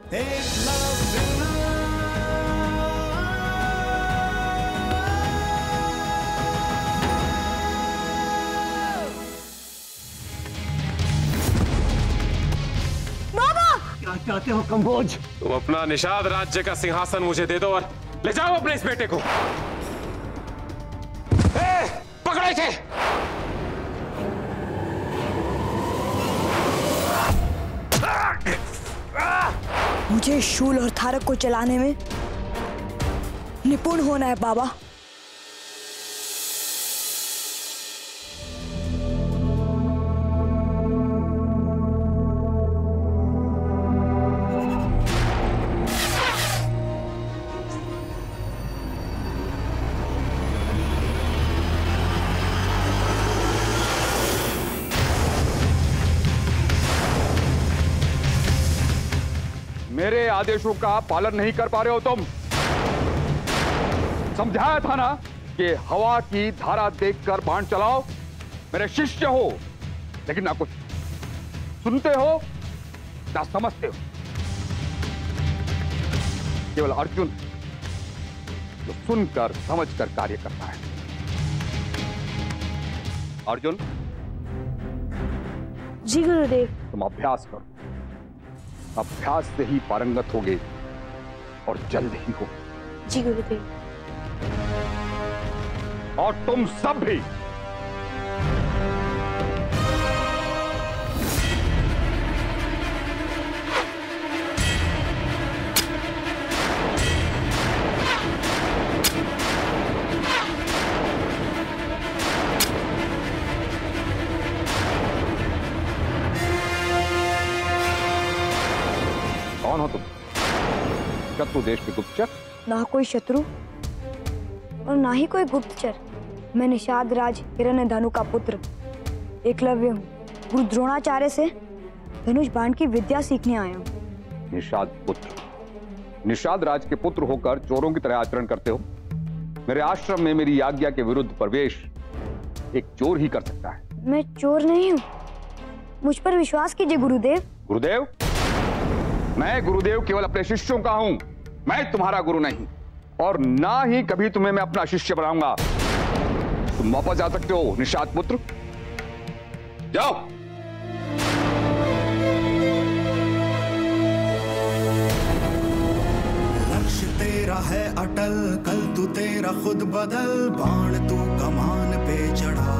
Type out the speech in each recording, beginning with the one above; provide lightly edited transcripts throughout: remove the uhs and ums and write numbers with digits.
क्या चाहते हो कंबोज? तुम अपना निषाद राज्य का सिंहासन मुझे दे दो और ले जाओ अपने इस बेटे को। पकड़ो इसे। मुझे शूल और थारक को चलाने में निपुण होना है बाबा। मेरे आदेशों का पालन नहीं कर पा रहे हो तुम। समझाया था ना कि हवा की धारा देखकर बाण चलाओ। मेरे शिष्य हो, लेकिन ना कुछ सुनते हो ना समझते हो। केवल अर्जुन जो सुनकर समझकर कार्य करता है। अर्जुन। जी गुरुदेव। तुम अभ्यास करो, अभ्यास से ही पारंगत होगे और जल्द ही हो। जी गुरुदेव। और तुम सब भी। कौन हो तुम? शत्रु देश के गुप्तचर? ना कोई शत्रु और ना ही कोई गुप्तचर। मैं निषाद राज हिरण्यधनु का पुत्र एकलव्य हूँ। गुरु द्रोणाचार्य से धनुष बाण की विद्या सीखने आया हूँ। निषाद पुत्र, निषाद राज के पुत्र होकर चोरों की तरह आचरण करते हो। मेरे आश्रम में मेरी आज्ञा के विरुद्ध प्रवेश एक चोर ही कर सकता है। मैं चोर नहीं हूँ, मुझ पर विश्वास कीजिए गुरुदेव। गुरुदेव? मैं गुरुदेव केवल अपने शिष्यों का हूं, मैं तुम्हारा गुरु नहीं, और ना ही कभी तुम्हें मैं अपना शिष्य बनाऊंगा। तुम वापस जा सकते हो निषाद पुत्र, जाओ। लक्ष्य तेरा है अटल, कल तू तेरा खुद बदल। बाण तू कमान पे चढ़ा,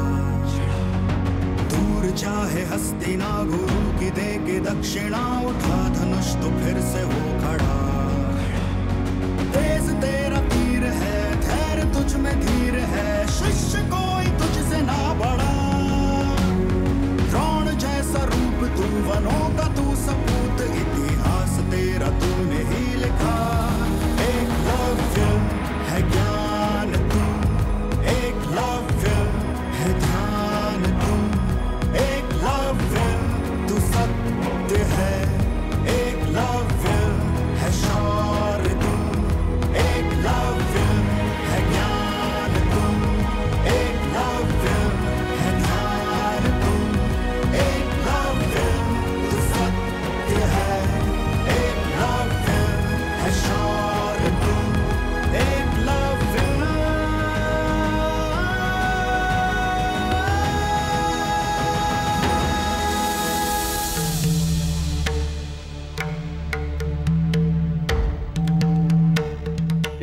दूर चाहे हस्तिना गुरु की दे के दक्षिणा। उठा धनुष तो फिर से हो खड़ा। तेज तेरा तीर है, धैर्य तुझ में धीर है। शिष्य कोई तुझसे ना बड़ा। द्रोण जैसा रूप तू, वनों का तू सपूत। इतिहास तेरा तूने ही लिखा। एकलव्य है ज्ञान तू, एकलव्य है ध्यान तू। एकलव्य तू सत्य है, एकलव्य है शौर्य तू। एकलव्य है ज्ञान तू, एकलव्य है ध्यान तू। एकलव्य तू सत्य है, एकलव्य है शौर्य तू। एकलव्य।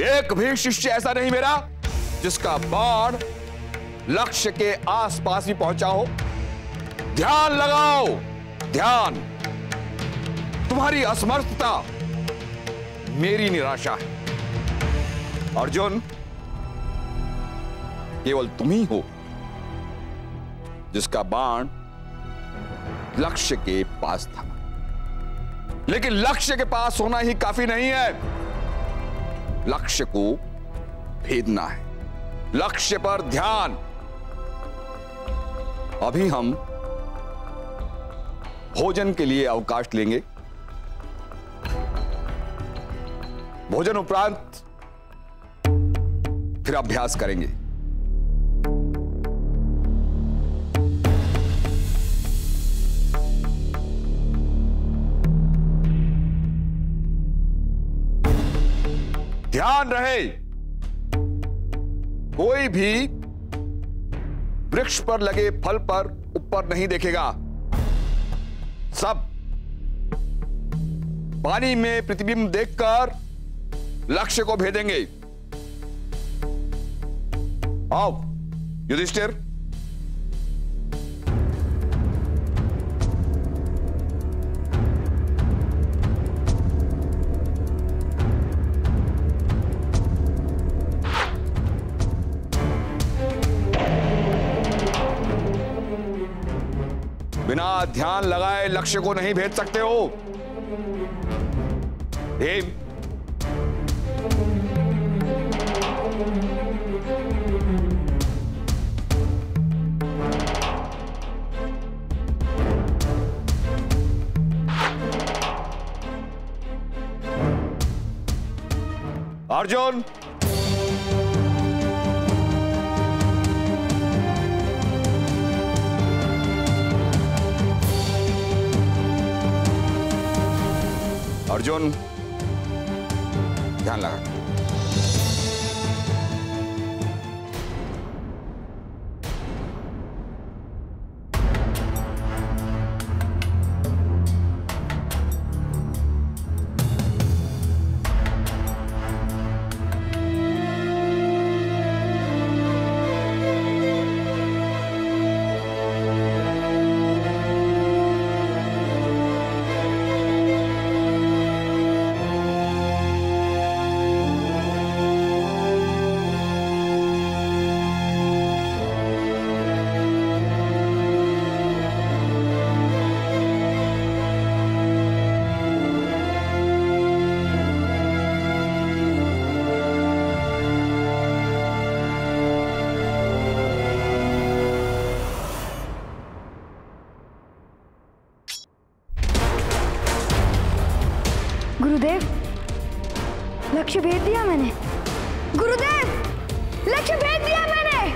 एक भी शिष्य ऐसा नहीं मेरा जिसका बाण लक्ष्य के आसपास ही पहुंचा हो। ध्यान लगाओ, ध्यान। तुम्हारी असमर्थता मेरी निराशा है। अर्जुन, केवल तुम ही हो जिसका बाण लक्ष्य के पास था। लेकिन लक्ष्य के पास होना ही काफी नहीं है, लक्ष्य को भेदना है। लक्ष्य पर ध्यान। अभी हम भोजन के लिए अवकाश लेंगे। भोजन उपरांत फिर अभ्यास करेंगे। ध्यान रहे, कोई भी वृक्ष पर लगे फल पर ऊपर नहीं देखेगा। सब पानी में प्रतिबिंब देखकर लक्ष्य को भेदेंगे। आओ युधिष्ठिर। बिना ध्यान लगाए लक्ष्य को नहीं भेद सकते हो। एम। अर्जुन। अर्जुन ध्यान लगा। गुरुदेव, लक्ष्य भेद दिया मैंने। गुरुदेव, लक्ष्य भेद दिया मैंने।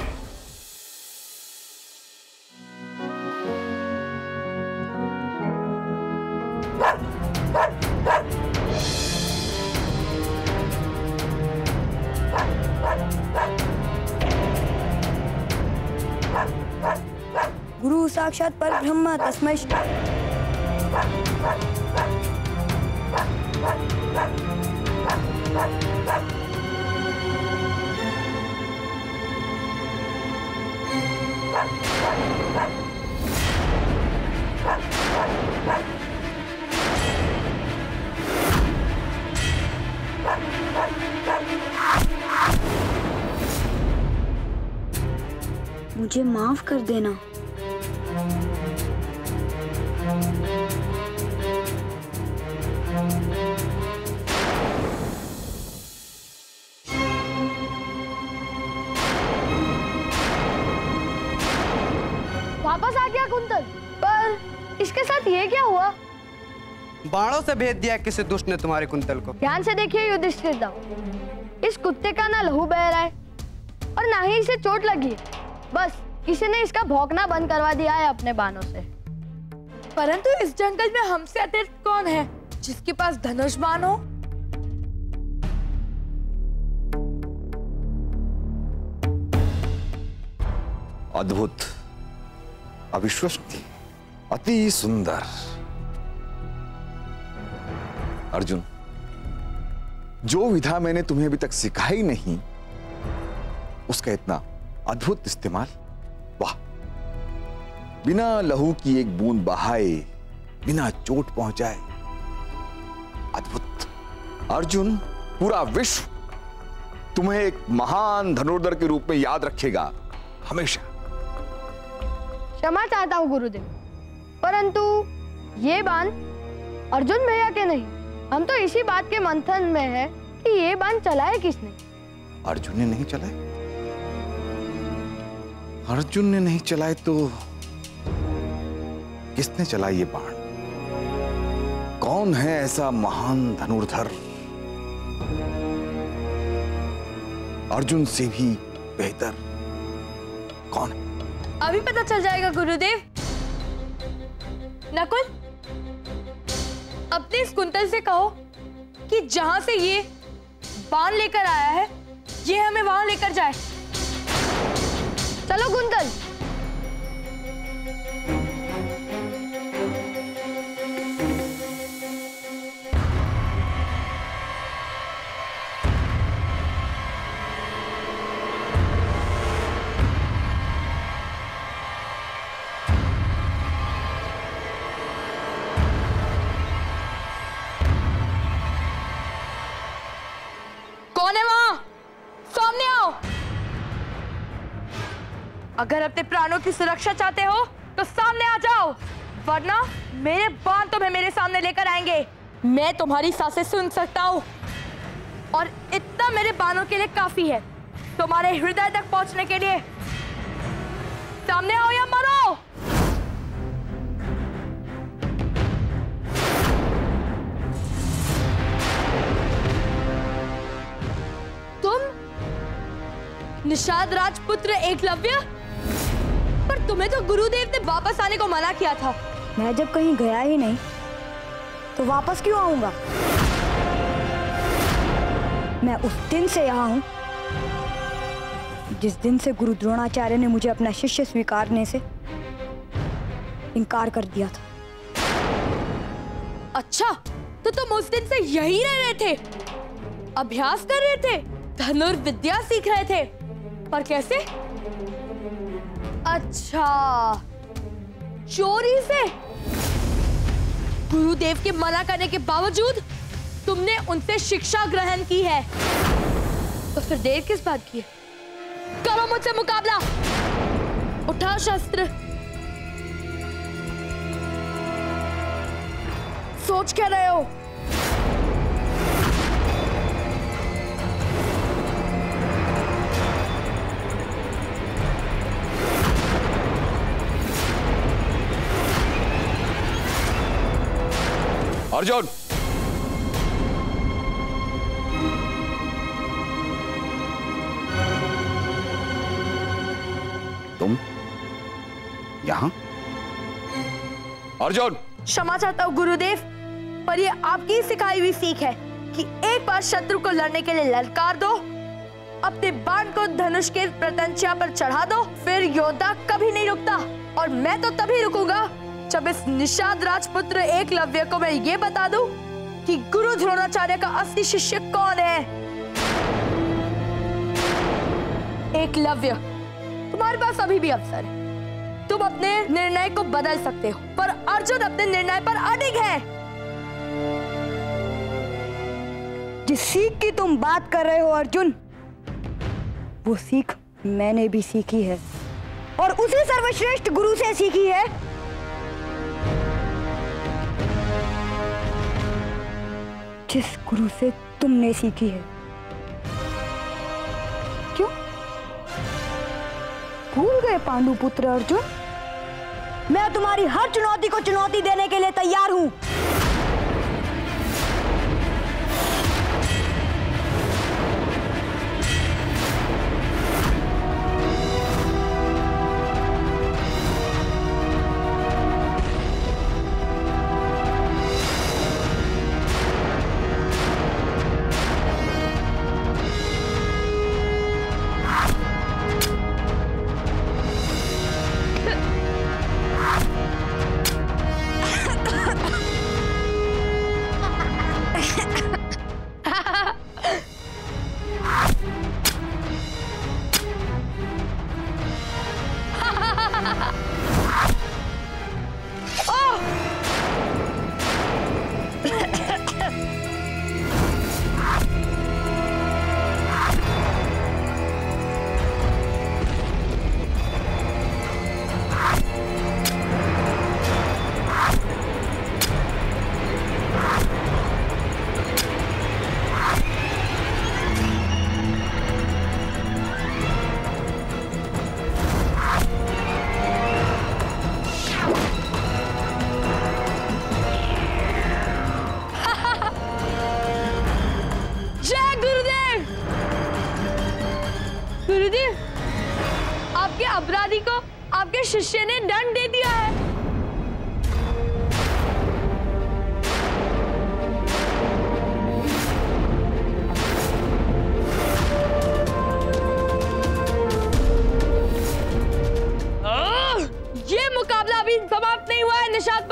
गुरु साक्षात परब्रह्म तस्मै। मुझे माफ कर देना। वापस आ गया कुंतल, पर इसके साथ ये क्या हुआ? बाणों से भेद दिया किसी दुष्ट ने तुम्हारे कुंतल को। ध्यान से देखिए युधिष्ठिर, इस कुत्ते का ना लहू बह रहा है और ना ही इसे चोट लगी। बस किसी ने इसका भौंकना बंद करवा दिया है अपने बाणों से। परंतु इस जंगल में हमसे अतिरिक्त कौन है जिसके पास धनुष बाण हो? अद्भुत, अविश्वसनीय, अति सुंदर। अर्जुन, जो विधा मैंने तुम्हें अभी तक सिखाई नहीं, उसका इतना अद्भुत इस्तेमाल, वाह! बिना लहू की एक बूंद बहाए, बिना चोट पहुंचाए, अद्भुत। अर्जुन, पूरा विश्व तुम्हें एक महान धनुर्धर के रूप में याद रखेगा, हमेशा। क्षमा चाहता हूँ गुरुदेव, परंतु ये बाण अर्जुन भैया के नहीं। हम तो इसी बात के मंथन में है कि ये बाण चलाए किसने। अर्जुन ने नहीं चलाए? अर्जुन ने नहीं चलाए तो किसने चलाई ये बाण? कौन है ऐसा महान धनुर्धर? अर्जुन से भी बेहतर कौन है? अभी पता चल जाएगा गुरुदेव। नकुल, अपने इस कुंतल से कहो कि जहां से ये बाण लेकर आया है, ये हमें वहां लेकर जाए। चलो कुंतल। कौन है वहां? सामने आओ। अगर अपने प्राणों की सुरक्षा चाहते हो तो सामने आ जाओ, वरना मेरे बाण तुम्हें मेरे सामने लेकर आएंगे। मैं तुम्हारी सांसें सुन सकता हूँ और इतना मेरे बाणों के लिए काफी है तुम्हारे हृदय तक पहुंचने के लिए। सामने आओ या मरो। निषाद राजपुत्र एकलव्य, पर तुम्हें तो गुरुदेव ने वापस आने को मना किया था। मैं जब कहीं गया ही नहीं तो वापस क्यों आऊंगा? मैं उस दिन से यहाँ हूं जिस दिन से गुरु द्रोणाचार्य ने मुझे अपना शिष्य स्वीकारने से इनकार कर दिया था। अच्छा, तो तुम उस दिन से यही रह रहे थे, अभ्यास कर रहे थे, धनुर्विद्या सीख रहे थे, पर कैसे? अच्छा, चोरी से। गुरुदेव के मना करने के बावजूद तुमने उनसे शिक्षा ग्रहण की है, तो फिर देर किस बात की है? करो मुझसे मुकाबला, उठाओ शस्त्र। सोच क्या रहे हो? अर्जुन, तुम यहां? अर्जुन! क्षमा चाहता हूँ गुरुदेव, पर ये आपकी सिखाई हुई सीख है कि एक बार शत्रु को लड़ने के लिए ललकार दो, अपने बाण को धनुष के प्रतंचा पर चढ़ा दो, फिर योद्धा कभी नहीं रुकता। और मैं तो तभी रुकूंगा जब इस निषाद राजपुत्र एकलव्य को मैं ये बता दूं कि गुरु द्रोणाचार्य का असली शिष्य कौन है। एकलव्य, तुम्हारे पास अभी भी अवसर है, तुम अपने निर्णय को बदल सकते हो, पर अर्जुन अपने निर्णय पर अडिग है। जिस सीख की तुम बात कर रहे हो अर्जुन, वो सीख मैंने भी सीखी है और उसी सर्वश्रेष्ठ गुरु से सीखी है जिस गुरु से तुमने सीखी है। क्यों भूल गए पांडुपुत्र अर्जुन? मैं तुम्हारी हर चुनौती को चुनौती देने के लिए तैयार हूं। गुरुदेव, आपके अपराधी को आपके शिष्य ने दंड दे दिया है।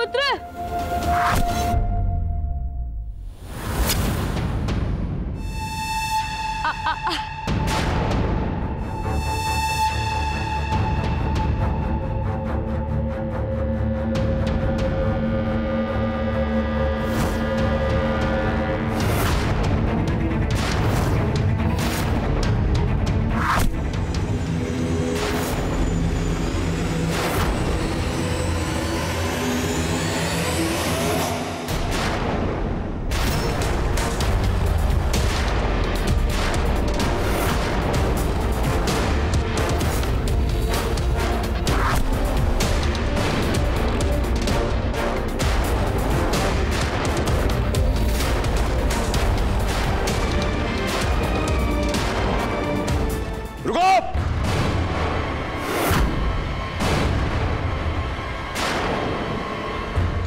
पुत्र।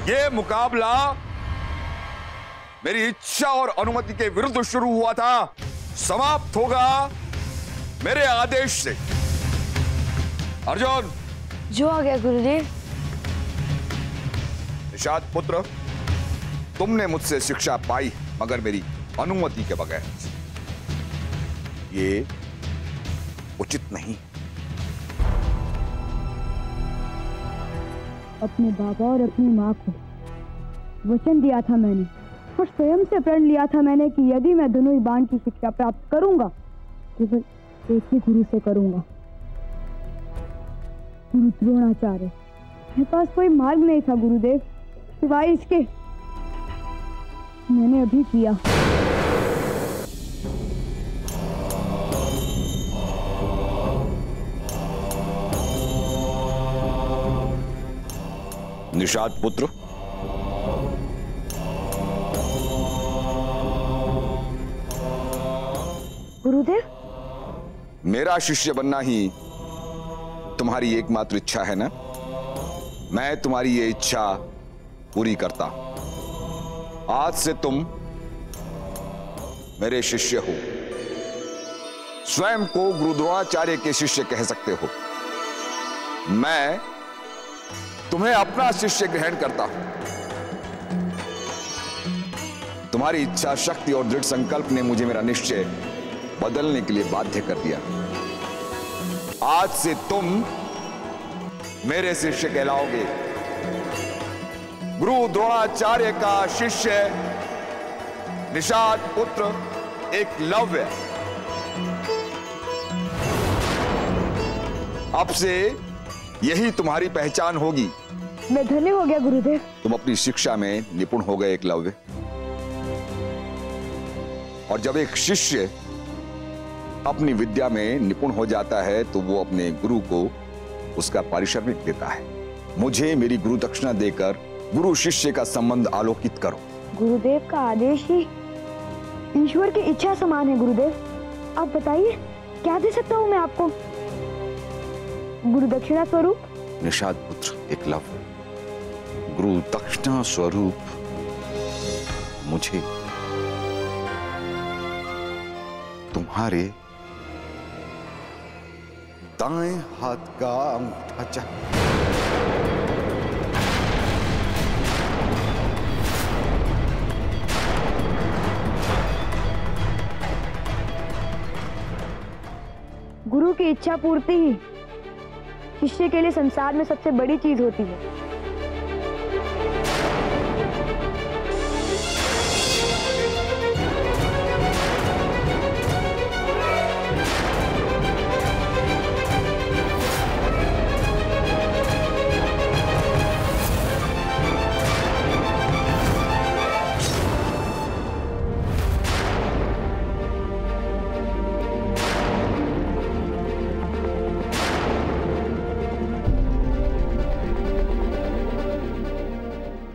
ये मुकाबला मेरी इच्छा और अनुमति के विरुद्ध शुरू हुआ था, समाप्त होगा मेरे आदेश से। अर्जुन। जो आ गया गुरुदेव। निषाद पुत्र, तुमने मुझसे शिक्षा पाई मगर मेरी अनुमति के बगैर। ये उचित नहीं। अपने बाबा और अपनी माँ को वचन दिया था मैंने और स्वयं से प्रण लिया था मैंने कि यदि मैं धनुष बाण की शिक्षा प्राप्त करूंगा केवल एक ही गुरु से करूंगा, गुरु द्रोणाचार्य। मेरे पास कोई मार्ग नहीं था गुरुदेव सिवाय इसके मैंने अभी किया। निषाद पुत्र, गुरुदेव, मेरा शिष्य बनना ही तुम्हारी एकमात्र इच्छा है ना? मैं तुम्हारी ये इच्छा पूरी करता हूं। आज से तुम मेरे शिष्य हो। स्वयं को गुरु द्रोणाचार्य के शिष्य कह सकते हो। मैं तुम्हें अपना शिष्य ग्रहण करता हूं। तुम्हारी इच्छा शक्ति और दृढ़ संकल्प ने मुझे मेरा निश्चय बदलने के लिए बाध्य कर दिया। आज से तुम मेरे शिष्य कहलाओगे। गुरु द्रोणाचार्य का शिष्य निषाद पुत्र एकलव्य अब से यही तुम्हारी पहचान होगी। मैं धन्य हो गया गुरुदेव। तुम अपनी शिक्षा में निपुण हो गए एकलव्य। और जब एक शिष्य अपनी विद्या में निपुण हो जाता है तो वो अपने गुरु को उसका पारिश्रमिक देता है। मुझे मेरी गुरु दक्षिणा देकर गुरु शिष्य का संबंध आलोकित करो। गुरुदेव का आदेश ही ईश्वर की इच्छा समान है गुरुदेव। आप बताइए क्या दे सकता हूँ मैं आपको? गुरु दक्षिणा स्वरूप। निषाद पुत्र एकलव्य, गुरु दक्षिणा स्वरूप मुझे तुम्हारे दाएं हाथ का अंगूठा चाहिए। गुरु की इच्छा पूर्ति ही शिष्य के लिए संसार में सबसे बड़ी चीज होती है।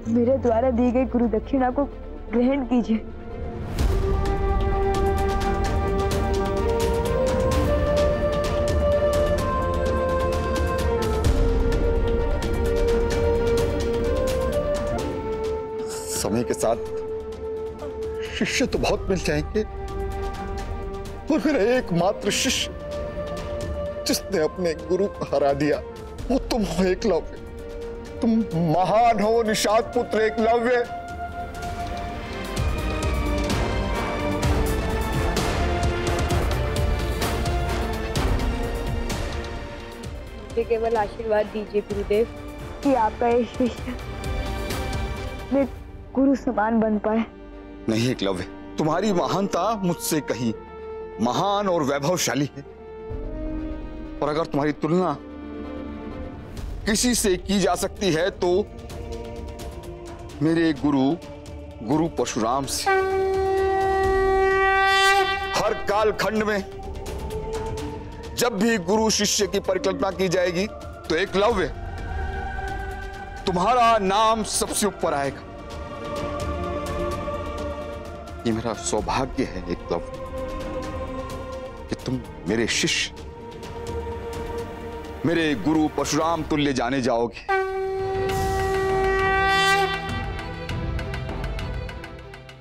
मेरे द्वारा दी गई गुरु दक्षिणा को ग्रहण कीजिए। समय के साथ शिष्य तो बहुत मिल जाएंगे और मेरा एकमात्र शिष्य जिसने अपने गुरु को हरा दिया वो तुम हो एकलव्य। तुम महान हो निषाद पुत्र एकलव्य। मुझे केवल आशीर्वाद दीजिए गुरुदेव कि आपका ये शिष्य में गुरु समान बन पाए। नहीं एकलव्य, तुम्हारी महानता मुझसे कहीं महान और वैभवशाली है, और अगर तुम्हारी तुलना किसी से की जा सकती है तो मेरे गुरु परशुराम से। हर कालखंड में जब भी गुरु शिष्य की परिकल्पना की जाएगी तो एकलव्य तुम्हारा नाम सबसे ऊपर आएगा। ये मेरा सौभाग्य है एकलव्य कि तुम मेरे शिष्य, मेरे गुरु परशुराम तुल्य जाने जाओगे।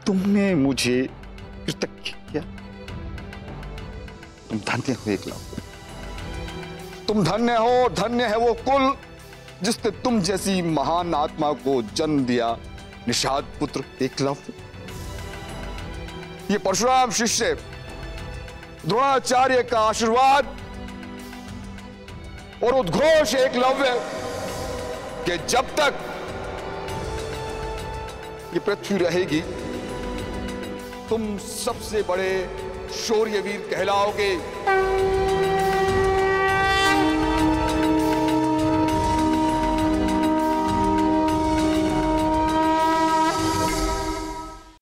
तुमने मुझे कृतज्ञ किया। तुम धन्य हो एकलव्य, तुम धन्य हो। धन्य है वो कुल जिसने तुम जैसी महान आत्मा को जन्म दिया निषाद पुत्र एकलव्य। ये परशुराम शिष्य द्रोणाचार्य का आशीर्वाद और उद्घोष एकलव्य कि जब तक ये पृथ्वी रहेगी तुम सबसे बड़े शौर्यवीर कहलाओगे।